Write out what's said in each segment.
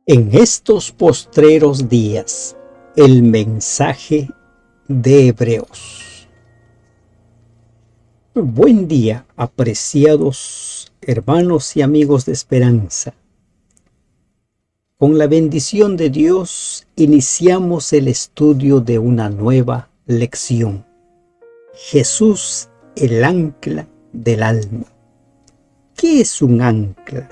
En estos postreros días, el mensaje de Hebreos. Buen día, apreciados hermanos y amigos de esperanza. Con la bendición de Dios, iniciamos el estudio de una nueva lección. Jesús, el ancla del alma. ¿Qué es un ancla?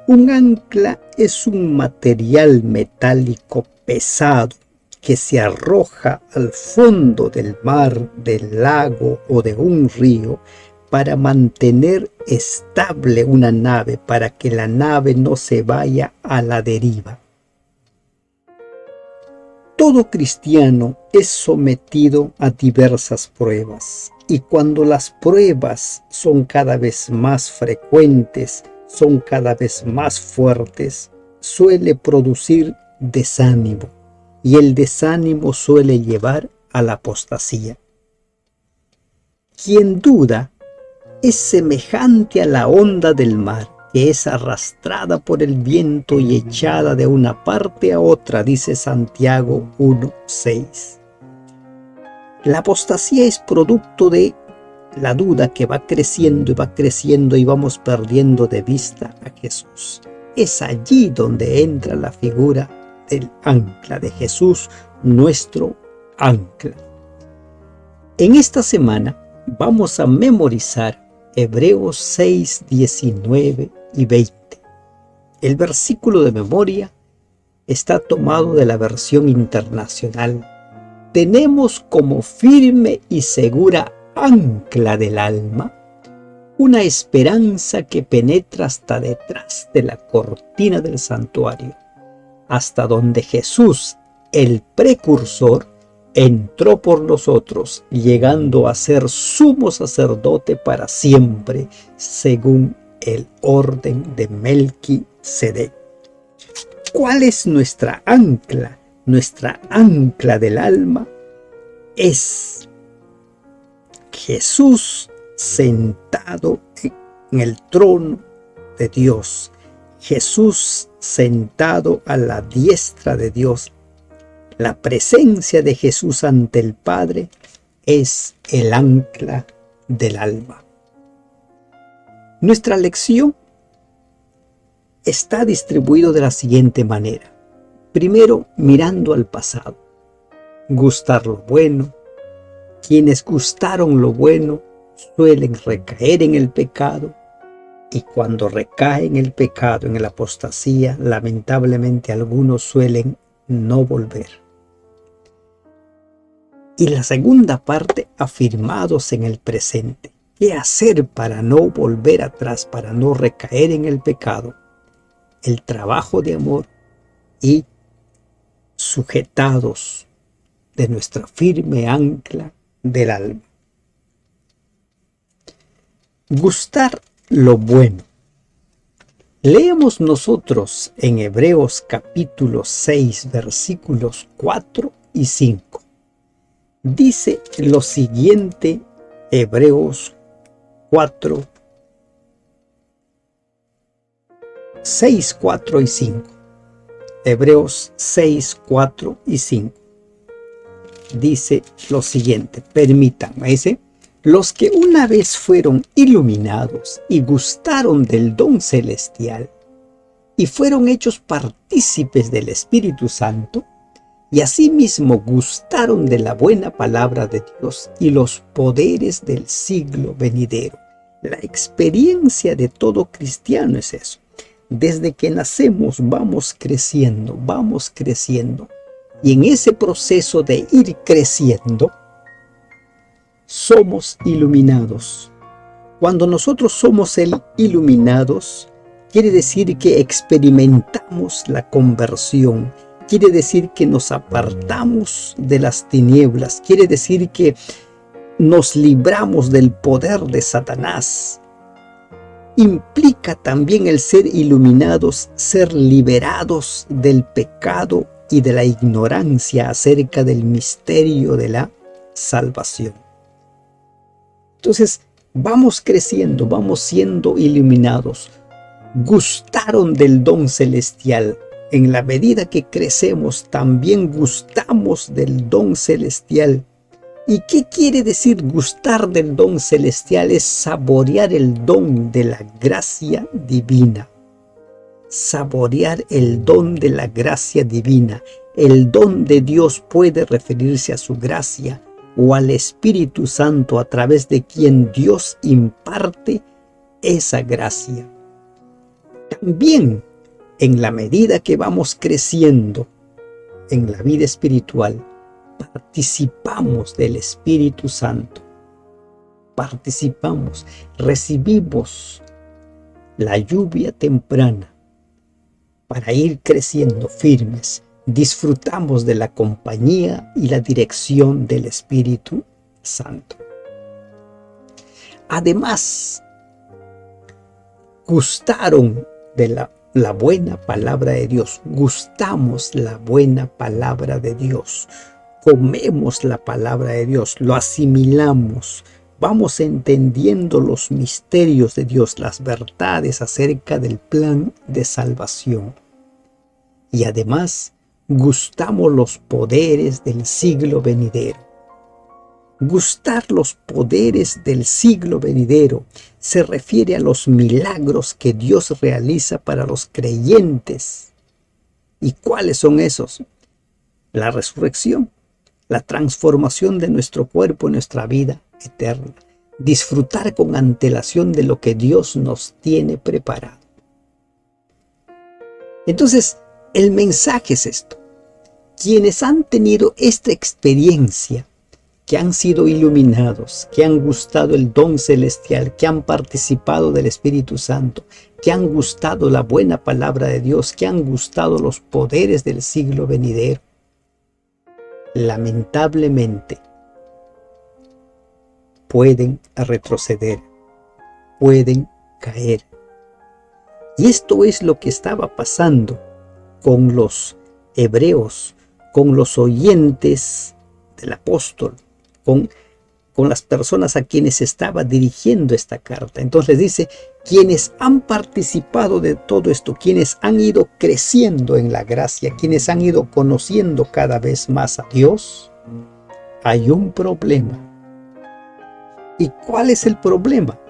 Un ancla es un material metálico pesado que se arroja al fondo del mar, del lago o de un río para mantener estable una nave, para que la nave no se vaya a la deriva. Todo cristiano es sometido a diversas pruebas, y cuando las pruebas son cada vez más frecuentes, son cada vez más fuertes, suele producir desánimo, y el desánimo suele llevar a la apostasía. Quien duda es semejante a la onda del mar, que es arrastrada por el viento y echada de una parte a otra, dice Santiago 1:6. La apostasía es producto de la duda que va creciendo y vamos perdiendo de vista a Jesús. Es allí donde entra la figura del ancla de Jesús, nuestro ancla. En esta semana vamos a memorizar Hebreos 6, 19 y 20. El versículo de memoria está tomado de la versión internacional. Tenemos como firme y segura ancla del alma una esperanza que penetra hasta detrás de la cortina del santuario, hasta donde Jesús, el precursor, entró por nosotros, llegando a ser sumo sacerdote para siempre, según el orden de Melquisedec. ¿Cuál es nuestra ancla? Nuestra ancla del alma es Jesús sentado en el trono de Dios. Jesús sentado a la diestra de Dios. La presencia de Jesús ante el Padre es el ancla del alma. Nuestra lección está distribuida de la siguiente manera. Primero, mirando al pasado. Gustar lo bueno. Quienes gustaron lo bueno suelen recaer en el pecado, y cuando recaen en el pecado, en la apostasía, lamentablemente algunos suelen no volver. Y la segunda parte, afirmados en el presente. ¿Qué hacer para no volver atrás, para no recaer en el pecado? El trabajo de amor y sujetados de nuestra firme ancla del alma. Gustar lo bueno. Leemos nosotros en Hebreos capítulo 6, versículos 4 y 5. Dice lo siguiente, Hebreos 6, 4 y 5. Hebreos 6, 4 y 5. Dice lo siguiente, permítanme, dice: los que una vez fueron iluminados y gustaron del don celestial y fueron hechos partícipes del Espíritu Santo, y asimismo gustaron de la buena palabra de Dios y los poderes del siglo venidero. La experiencia de todo cristiano es eso. Desde que nacemos vamos creciendo. Y en ese proceso de ir creciendo, somos iluminados. Cuando nosotros somos iluminados, quiere decir que experimentamos la conversión. Quiere decir que nos apartamos de las tinieblas. Quiere decir que nos libramos del poder de Satanás. Implica también el ser iluminados, ser liberados del pecado y de la ignorancia acerca del misterio de la salvación. Entonces, vamos creciendo, vamos siendo iluminados. Gustaron del don celestial. en la medida que crecemos, también gustamos del don celestial. ¿Y qué quiere decir gustar del don celestial? Es saborear el don de la gracia divina. Saborear el don de la gracia divina. El don de Dios puede referirse a su gracia o al Espíritu Santo, a través de quien Dios imparte esa gracia. También, en la medida que vamos creciendo en la vida espiritual, participamos del Espíritu Santo. Participamos, recibimos la lluvia temprana para ir creciendo firmes. Disfrutamos de la compañía y la dirección del Espíritu Santo. Además, gustaron de la buena palabra de Dios. Gustamos la buena palabra de Dios. Comemos la palabra de Dios. Lo asimilamos. Vamos entendiendo los misterios de Dios, las verdades acerca del plan de salvación. Y además, gustamos los poderes del siglo venidero. Gustar los poderes del siglo venidero se refiere a los milagros que Dios realiza para los creyentes. ¿Y cuáles son esos? La resurrección, la transformación de nuestro cuerpo y nuestra vida eterna. Disfrutar con antelación de lo que Dios nos tiene preparado. Entonces, el mensaje es esto. Quienes han tenido esta experiencia, que han sido iluminados, que han gustado el don celestial, que han participado del Espíritu Santo, que han gustado la buena palabra de Dios, que han gustado los poderes del siglo venidero, lamentablemente pueden retroceder, pueden caer. Y esto es lo que estaba pasando con los hebreos, con los oyentes del apóstol, con las personas a quienes estaba dirigiendo esta carta. Entonces dice, quienes han participado de todo esto, quienes han ido creciendo en la gracia, quienes han ido conociendo cada vez más a Dios, hay un problema. ¿Y cuál es el problema?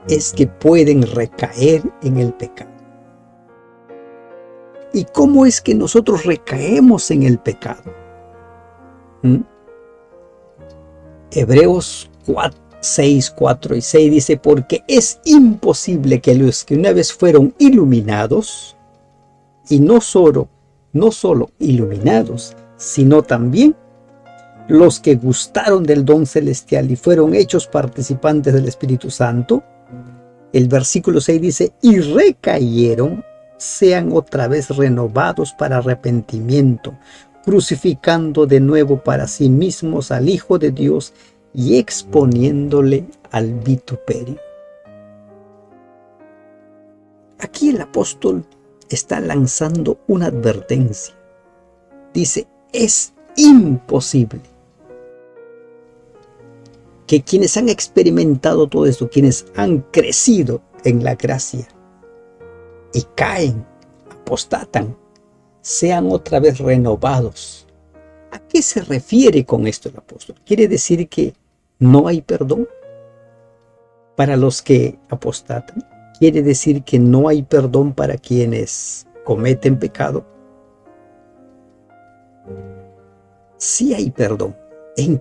Es que pueden recaer en el pecado. ¿Y cómo es que nosotros recaemos en el pecado? Hebreos 6, 4 y 6 dice, porque es imposible que los que una vez fueron iluminados, y no solo iluminados, sino también los que gustaron del don celestial y fueron hechos participantes del Espíritu Santo, el versículo 6 dice, y recayeron, sean otra vez renovados para arrepentimiento, crucificando de nuevo para sí mismos al Hijo de Dios y exponiéndole al vituperio. Aquí el apóstol está lanzando una advertencia. Dice, es imposible que quienes han experimentado todo esto, quienes han crecido en la gracia y caen, apostatan, sean otra vez renovados. ¿A qué se refiere con esto el apóstol? ¿Quiere decir que no hay perdón para los que apostatan? ¿Quiere decir que no hay perdón para quienes cometen pecado? Sí hay perdón. ¿En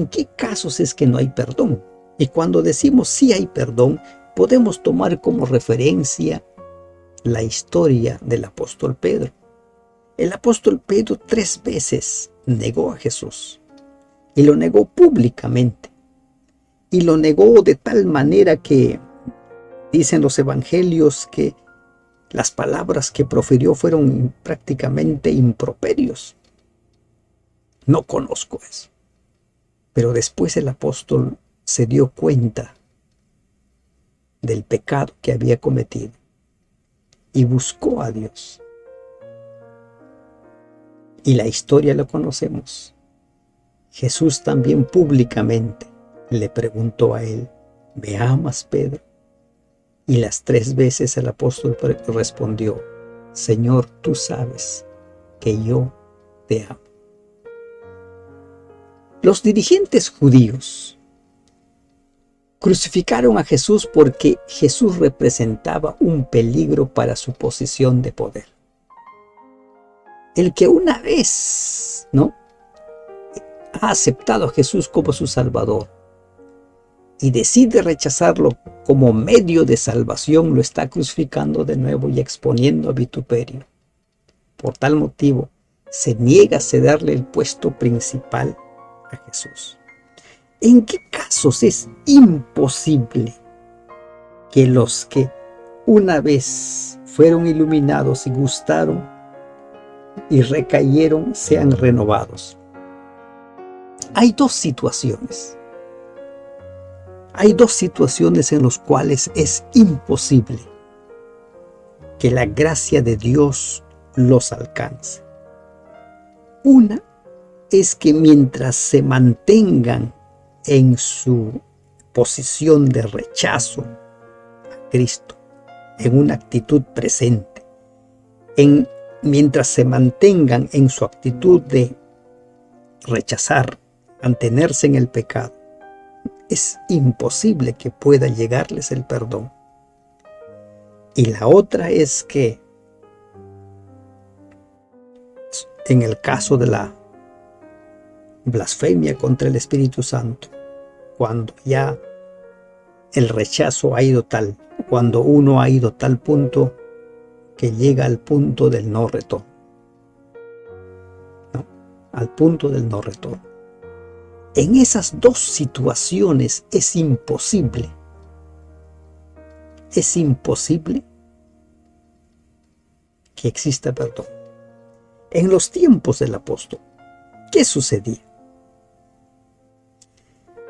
qué casos es que no hay perdón? Y cuando decimos sí hay perdón, podemos tomar como referencia la historia del apóstol Pedro. El apóstol Pedro 3 veces negó a Jesús y lo negó públicamente. Y lo negó de tal manera que dicen los evangelios que las palabras que profirió fueron prácticamente improperios. No conozco eso. Pero después el apóstol se dio cuenta del pecado que había cometido y buscó a Dios. Y la historia la conocemos. Jesús también públicamente le preguntó a él, ¿me amas, Pedro? Y las 3 veces el apóstol respondió: Señor, tú sabes que yo te amo. Los dirigentes judíos crucificaron a Jesús porque Jesús representaba un peligro para su posición de poder. El que una vez, ¿no?, ha aceptado a Jesús como su Salvador y decide rechazarlo como medio de salvación, lo está crucificando de nuevo y exponiendo a vituperio. Por tal motivo, se niega a cederle el puesto principal a Jesús. ¿En qué casos es imposible que los que una vez fueron iluminados y gustaron y recayeron sean renovados? Hay dos situaciones. Hay dos situaciones en las cuales es imposible que la gracia de Dios los alcance. Una es que mientras se mantengan en su posición de rechazo a Cristo, en una actitud presente, mientras se mantengan en su actitud de rechazar, mantenerse en el pecado, es imposible que pueda llegarles el perdón. Y la otra es que, en el caso de la blasfemia contra el Espíritu Santo, cuando ya el rechazo ha ido tal, cuando uno ha ido a tal punto que llega al punto del no retorno, ¿no?, al punto del no retorno. En esas dos situaciones es imposible que exista perdón. En los tiempos del apóstol, ¿qué sucedía?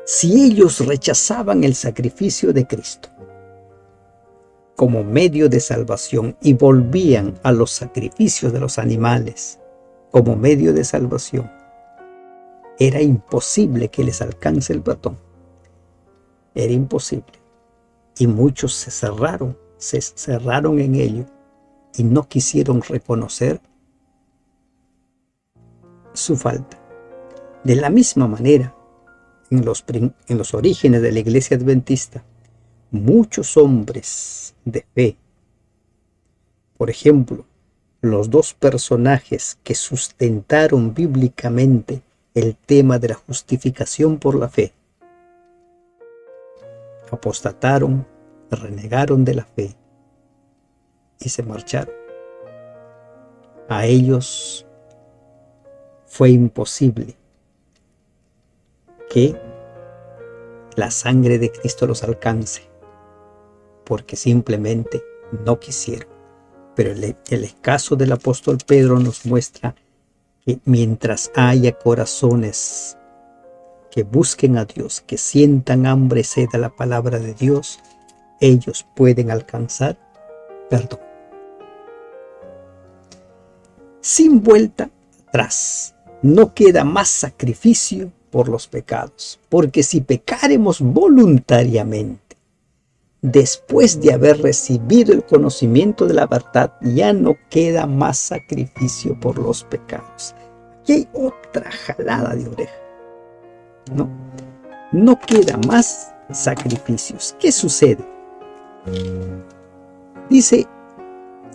Si ellos rechazaban el sacrificio de Cristo como medio de salvación y volvían a los sacrificios de los animales como medio de salvación, era imposible que les alcance el perdón. Era imposible. Y muchos se cerraron en ello y no quisieron reconocer su falta. De la misma manera, en los orígenes de la Iglesia Adventista, muchos hombres de fe, por ejemplo, los dos personajes que sustentaron bíblicamente el tema de la justificación por la fe, apostataron, renegaron de la fe y se marcharon. A ellos fue imposible que la sangre de Cristo los alcance, porque simplemente no quisieron. Pero el caso del apóstol Pedro nos muestra que mientras haya corazones que busquen a Dios, que sientan hambre y sed a la palabra de Dios, ellos pueden alcanzar perdón. Sin vuelta atrás, no queda más sacrificio por los pecados, porque si pecaremos voluntariamente, después de haber recibido el conocimiento de la verdad, ya no queda más sacrificio por los pecados. Aquí hay otra jalada de oreja. No queda más sacrificios. ¿Qué sucede? Dice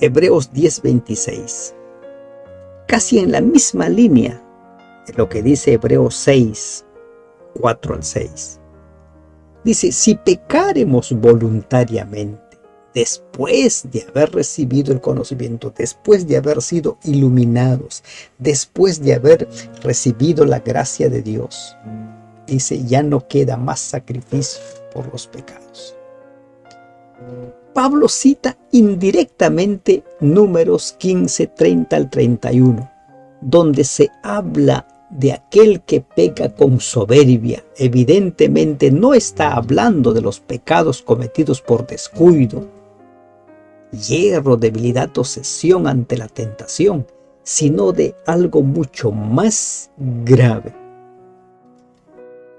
Hebreos 10:26, casi en la misma línea de lo que dice Hebreos 6, 4 al 6. Dice, si pecaremos voluntariamente, después de haber recibido el conocimiento, después de haber sido iluminados, después de haber recibido la gracia de Dios, dice, ya no queda más sacrificio por los pecados. Pablo cita indirectamente Números 15, 30 al 31, donde se habla de aquel que peca con soberbia. Evidentemente no está hablando de los pecados cometidos por descuido, hierro, debilidad o cesión ante la tentación, sino de algo mucho más grave.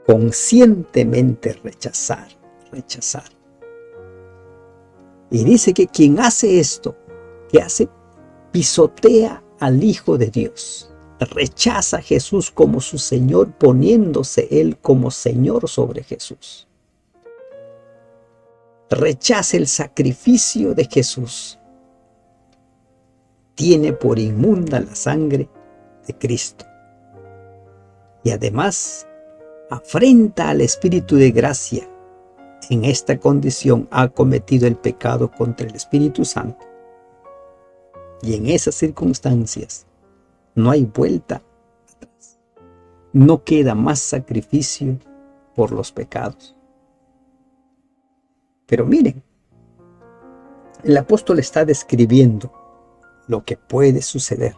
Conscientemente rechazar. Y dice que quien hace esto, ¿qué hace? Pisotea al Hijo de Dios. Rechaza a Jesús como su Señor, poniéndose Él como Señor sobre Jesús. Rechaza el sacrificio de Jesús. Tiene por inmunda la sangre de Cristo. Y además, afrenta al Espíritu de gracia. En esta condición ha cometido el pecado contra el Espíritu Santo. Y en esas circunstancias no hay vuelta atrás. No queda más sacrificio por los pecados. Pero miren, el apóstol está describiendo lo que puede suceder.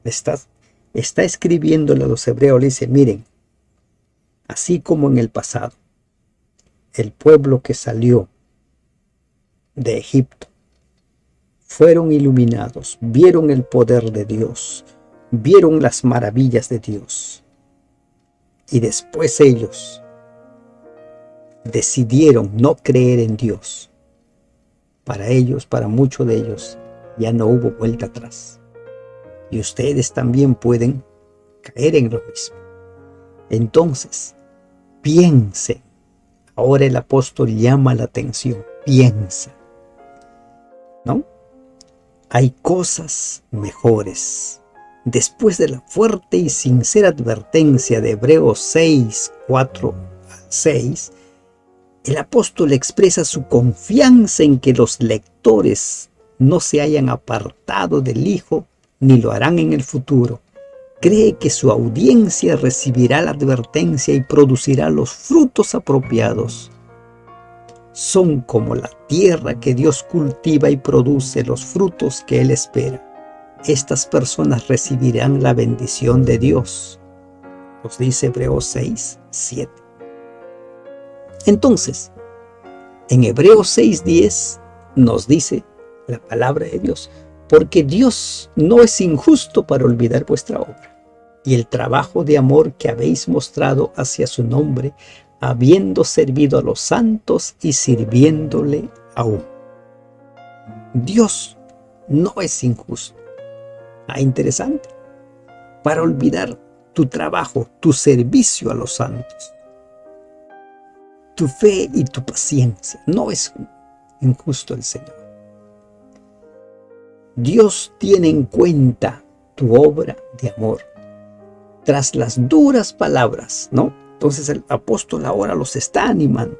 Está escribiéndole a los hebreos, le dice, miren, así como en el pasado, el pueblo que salió de Egipto, fueron iluminados, vieron el poder de Dios, vieron las maravillas de Dios. Y después ellos decidieron no creer en Dios. Para ellos, para muchos de ellos, ya no hubo vuelta atrás. Y ustedes también pueden caer en lo mismo. Entonces, piensen. Ahora el apóstol llama la atención. Piensa. ¿No? Hay cosas mejores. Después de la fuerte y sincera advertencia de Hebreos 6, 4 al 6, el apóstol expresa su confianza en que los lectores no se hayan apartado del Hijo ni lo harán en el futuro. Cree que su audiencia recibirá la advertencia y producirá los frutos apropiados. Son como la tierra que Dios cultiva y produce los frutos que Él espera. Estas personas recibirán la bendición de Dios. Nos dice Hebreos 6, 7. Entonces, en Hebreos 6, 10 nos dice la palabra de Dios, porque Dios no es injusto para olvidar vuestra obra y el trabajo de amor que habéis mostrado hacia su nombre, habiendo servido a los santos y sirviéndole aún. Dios no es injusto. Interesante. Para olvidar tu trabajo, tu servicio a los santos, tu fe y tu paciencia. No es injusto el Señor. Dios tiene en cuenta tu obra de amor. Tras las duras palabras, ¿no? Entonces el apóstol ahora los está animando.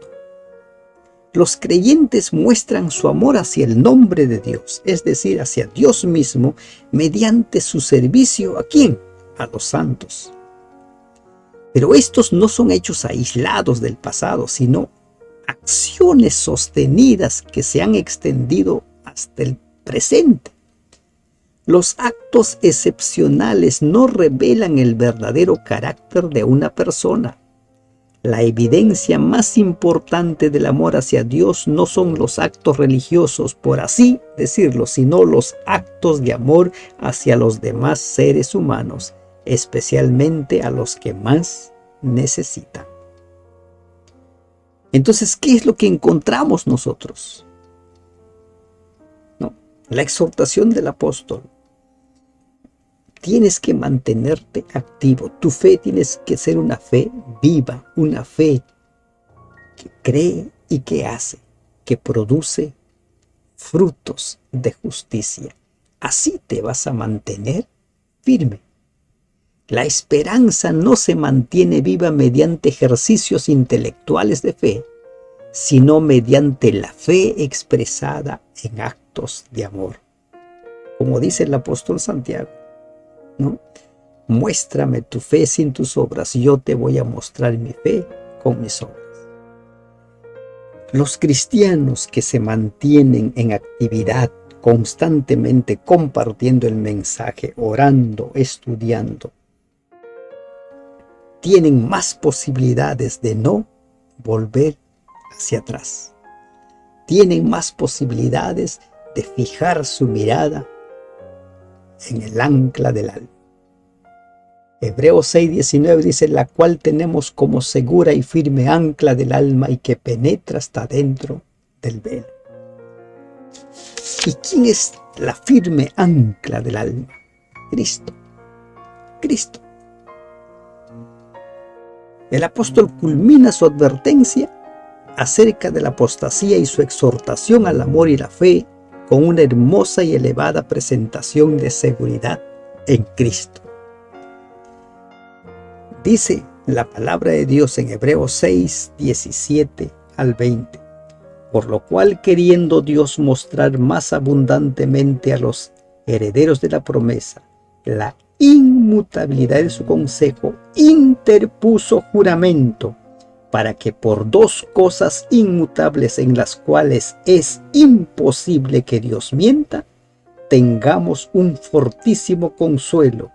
Los creyentes muestran su amor hacia el nombre de Dios, es decir, hacia Dios mismo, mediante su servicio, ¿a quién? A los santos. Pero estos no son hechos aislados del pasado, sino acciones sostenidas que se han extendido hasta el presente. Los actos excepcionales no revelan el verdadero carácter de una persona. La evidencia más importante del amor hacia Dios no son los actos religiosos, por así decirlo, sino los actos de amor hacia los demás seres humanos, especialmente a los que más necesitan. Entonces, ¿qué es lo que encontramos nosotros? ¿No? La exhortación del apóstol. Tienes que mantenerte activo. Tu fe tienes que ser una fe viva, una fe que cree y que hace, que produce frutos de justicia. Así te vas a mantener firme. La esperanza no se mantiene viva mediante ejercicios intelectuales de fe, sino mediante la fe expresada en actos de amor. Como dice el apóstol Santiago, ¿no? Muéstrame tu fe sin tus obras, y yo te voy a mostrar mi fe con mis obras. Los cristianos que se mantienen en actividad constantemente compartiendo el mensaje, orando, estudiando, tienen más posibilidades de no volver hacia atrás. Tienen más posibilidades de fijar su mirada en el ancla del alma. Hebreos 6:19 dice, la cual tenemos como segura y firme ancla del alma y que penetra hasta dentro del velo. ¿Y quién es la firme ancla del alma? Cristo. Cristo. El apóstol culmina su advertencia acerca de la apostasía y su exhortación al amor y la fe con una hermosa y elevada presentación de seguridad en Cristo. Dice la palabra de Dios en Hebreos 6, 17 al 20. Por lo cual, queriendo Dios mostrar más abundantemente a los herederos de la promesa la inmutabilidad de su consejo, interpuso juramento, para que por dos cosas inmutables en las cuales es imposible que Dios mienta, tengamos un fortísimo consuelo,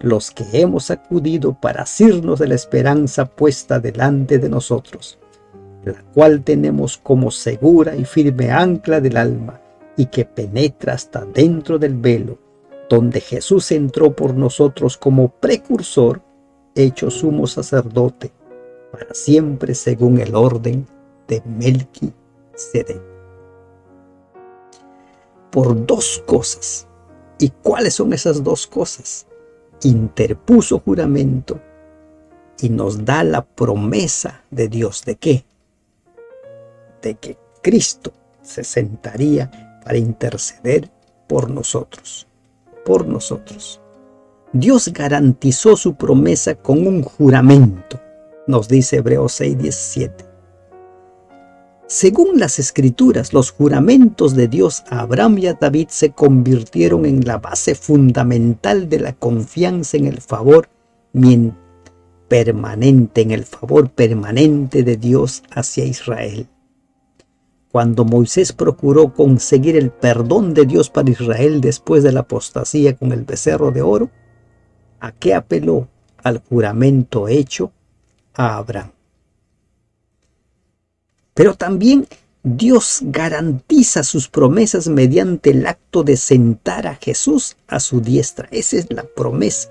los que hemos acudido para asirnos de la esperanza puesta delante de nosotros, la cual tenemos como segura y firme ancla del alma, y que penetra hasta dentro del velo, donde Jesús entró por nosotros como precursor, hecho sumo sacerdote, para siempre según el orden de Melquisedec. Por dos cosas. ¿Y cuáles son esas dos cosas? Interpuso juramento y nos da la promesa de Dios. ¿De qué? De que Cristo se sentaría para interceder por nosotros. Por nosotros. Dios garantizó su promesa con un juramento, nos dice Hebreos 6, 17. Según las Escrituras, los juramentos de Dios a Abraham y a David se convirtieron en la base fundamental de la confianza en el favor permanente de Dios hacia Israel. Cuando Moisés procuró conseguir el perdón de Dios para Israel después de la apostasía con el becerro de oro, ¿a qué apeló? Al juramento hecho a Abraham. Pero también Dios garantiza sus promesas mediante el acto de sentar a Jesús a su diestra. Esa es la promesa,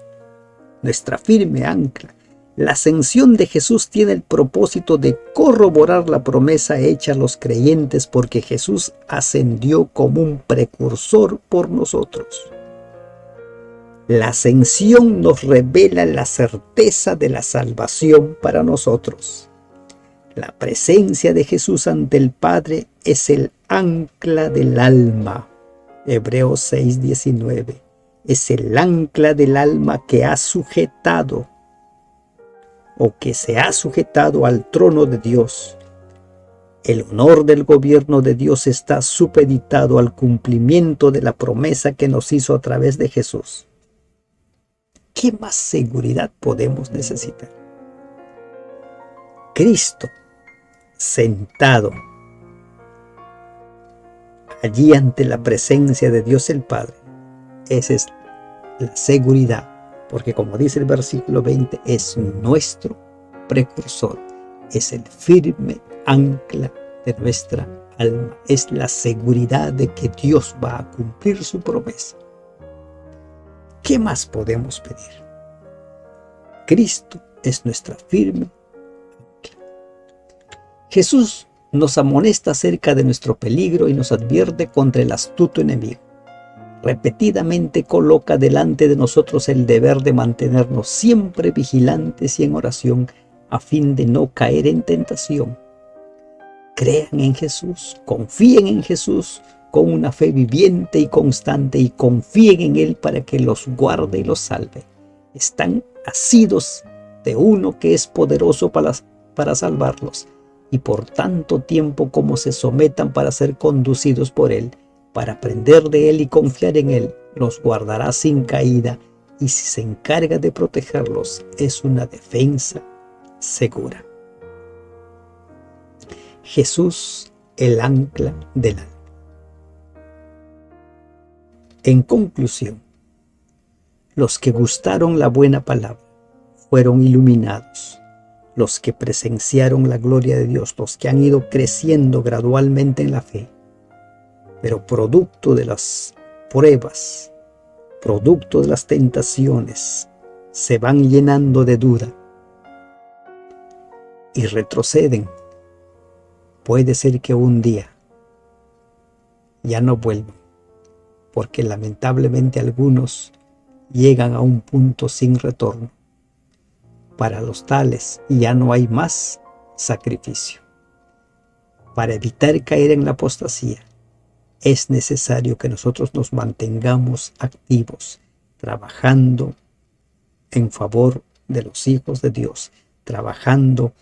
nuestra firme ancla. La ascensión de Jesús tiene el propósito de corroborar la promesa hecha a los creyentes, porque Jesús ascendió como un precursor por nosotros. La ascensión nos revela la certeza de la salvación para nosotros. La presencia de Jesús ante el Padre es el ancla del alma. Hebreos 6, 19. Es el ancla del alma que ha sujetado o que se ha sujetado al trono de Dios. El honor del gobierno de Dios está supeditado al cumplimiento de la promesa que nos hizo a través de Jesús. ¿Qué más seguridad podemos necesitar? Cristo sentado allí ante la presencia de Dios el Padre. Esa es la seguridad, porque como dice el versículo 20, es nuestro precursor, es el firme ancla de nuestra alma, es la seguridad de que Dios va a cumplir su promesa. ¿Qué más podemos pedir? Cristo es nuestra firme ancla. Jesús nos amonesta acerca de nuestro peligro y nos advierte contra el astuto enemigo. Repetidamente coloca delante de nosotros el deber de mantenernos siempre vigilantes y en oración a fin de no caer en tentación. Crean en Jesús, confíen en Jesús con una fe viviente y constante y confíen en Él para que los guarde y los salve. Están asidos de uno que es poderoso para salvarlos, y por tanto tiempo como se sometan para ser conducidos por Él, para aprender de Él y confiar en Él, los guardará sin caída, y si se encarga de protegerlos, es una defensa segura. Jesús, el ancla del alma. En conclusión, los que gustaron la buena palabra fueron iluminados. Los que presenciaron la gloria de Dios, los que han ido creciendo gradualmente en la fe, pero producto de las pruebas, producto de las tentaciones, se van llenando de duda y retroceden. Puede ser que un día ya no vuelvan, porque lamentablemente algunos llegan a un punto sin retorno. Para los tales ya no hay más sacrificio. Para evitar caer en la apostasía, es necesario que nosotros nos mantengamos activos, trabajando en favor de los hijos de Dios, trabajando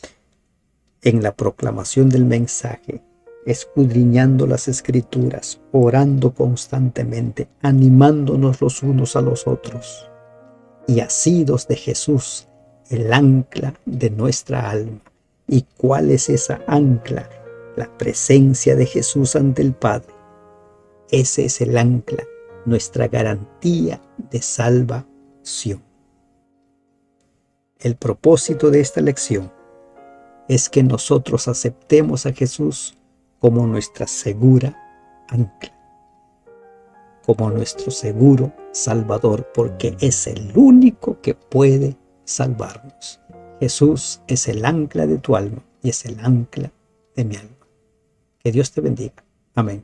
en la proclamación del mensaje, escudriñando las escrituras, orando constantemente, animándonos los unos a los otros, y asidos de Jesús, el ancla de nuestra alma. ¿Y cuál es esa ancla? La presencia de Jesús ante el Padre. Ese es el ancla, nuestra garantía de salvación. El propósito de esta lección es que nosotros aceptemos a Jesús como nuestra segura ancla, como nuestro seguro Salvador, porque es el único que puede salvarnos. Jesús es el ancla de tu alma y es el ancla de mi alma. Que Dios te bendiga. Amén.